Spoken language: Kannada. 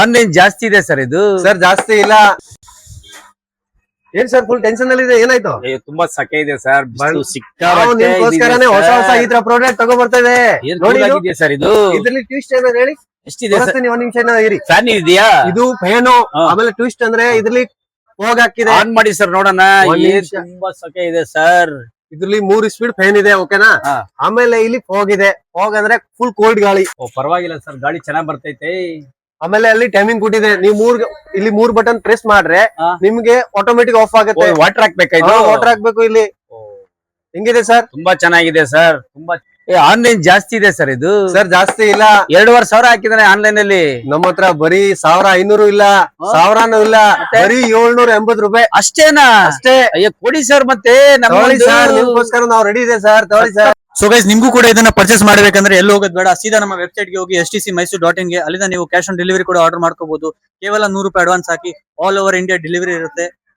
ಆನ್ಲೈನ್ ಜಾಸ್ತಿ ಇದೆ ಸರ್ ಇದು. ಸರ್ ಜಾಸ್ತಿ ಇಲ್ಲ. ಏನ್ ಸರ್ ಫುಲ್ ಟೆನ್ಷನ್ ಅಲ್ಲಿ ಇದೆ, ಏನಾಯ್ತು? ತುಂಬಾ ಸೆಕೆ ಇದೆ ಸರ್, ನಾವು ಸಿಕ್ಕಾಪಟ್ಟೆ ನಿಮ್ಗೋಸ್ಕರನೇ ಹೊಸ ಹೊಸ ಈ ತರ ಪ್ರಾಡಕ್ಟ್ ತಗೋ ಬರ್ತಾ ಇದೆ ನೋಡಿ. ಸರ್ ಇದು ಇದ್ರಲ್ಲಿ ಟ್ವಿಸ್ಟ್ ಏನಾದ್ರು ಹೇಳಿ. ಎಷ್ಟಿದೆ ಸರ್? ಒಂದ್ ನಿಮಿಷ ಇರಿ. ಫ್ಯಾನ್ ಇದೆಯಾ? ಇದು ಫೇನು. ಆಮೇಲೆ ಟ್ವಿಸ್ಟ್ ಅಂದ್ರೆ ಇದ್ರಲ್ಲಿ ಹೋಗ್ ಹಾಕಿದೆ. ಆನ್ ಮಾಡಿ ಸರ್ ನೋಡೋಣ. ತುಂಬಾ ಸೆಕೆ ಇದೆ ಸರ್. ಇದ್ರಲ್ಲಿ 3 ಸ್ಪೀಡ್ ಫ್ಯಾನ್ ಇದೆ, ಓಕೆನಾ? ಆಮೇಲೆ ಇಲ್ಲಿ ಫಾಗ್ ಇದೆ. ಫಾಗ್ ಅಂದ್ರೆ ಫುಲ್ ಕೋಲ್ಡ್ ಗಾಳಿ. ಪರವಾಗಿಲ್ಲ ಸರ್, ಗಾಳಿ ಚೆನ್ನಾಗ್ ಬರ್ತೈತೆ. ಆಮೇಲೆ ಅಲ್ಲಿ ಟೈಮಿಂಗ್ ಕೊಟ್ಟಿದೆ. ನೀವು ಇಲ್ಲಿ 3 ಬಟನ್ ಪ್ರೆಸ್ ಮಾಡ್ರೆ ನಿಮ್ಗೆ ಆಟೋಮೆಟಿಕ್ ಆಫ್ ಆಗುತ್ತೆ. ವಾಟರ್ ಹಾಕ್ಬೇಕಾಯ್ತು. ವಾಟರ್ ಹಾಕ್ಬೇಕು. ಇಲ್ಲಿ ಹೆಂಗಿದೆ ಸರ್? ತುಂಬಾ ಚೆನ್ನಾಗಿದೆ ಸರ್. ತುಂಬಾ ಆನ್ಲೈನ್ ಜಾಸ್ತಿ ಇದೆ ಸರ್ ಇದು. ಸರ್ ಜಾಸ್ತಿ ಇಲ್ಲ. 2,500 ಹಾಕಿದಾನೆ ಆನ್ಲೈನ್ ಅಲ್ಲಿ. ನಮ್ಮ ಹತ್ರ ಬರೀ 1,500 ಇಲ್ಲ, 1000 ಇಲ್ಲ, ಬರೀ 780 ರೂಪಾಯಿ ಅಷ್ಟೇನಾ? ಅಷ್ಟೇ. ಅಯ್ಯೋ ಕೊಡಿ ಸರ್, ಮತ್ತೆ ಸರ್ ನಿಮ್ಗೋಸ್ಕರ ನಾವು ರೆಡಿ ಇದೆ ಸರ್, ತಗೊಳ್ಳಿ ಸರ್. ಸೊ ಗೈಸ್, ನಿಮ್ಗೂ ಕೂಡ ಇದನ್ನ ಪರ್ಚೇಸ್ ಮಾಡಬೇಕಂದ್ರೆ ಎಲ್ಲಿ ಹೋಗೋದು ಬೇಡ, ಸೀದಾ ನಮ್ಮ ವೆಬ್ಸೈಟ್ ಗೆ ಹೋಗಿ stcmysore.in ಗೆ. ಅಲ್ಲಿಂದ ನೀವು ಕ್ಯಾಶ್ ಆನ್ ಡೆಲಿವರಿ ಕೂಡ ಆರ್ಡರ್ ಮಾಡ್ಕೋಬಹುದು. ಕೇವಲ 100 ರೂಪಾಯಿ ಅಡ್ವಾನ್ಸ್ ಹಾಕಿ ಆಲ್ ಓವರ್ ಇಂಡಿಯಾ ಡೆಲಿವರಿ ಇರುತ್ತೆ.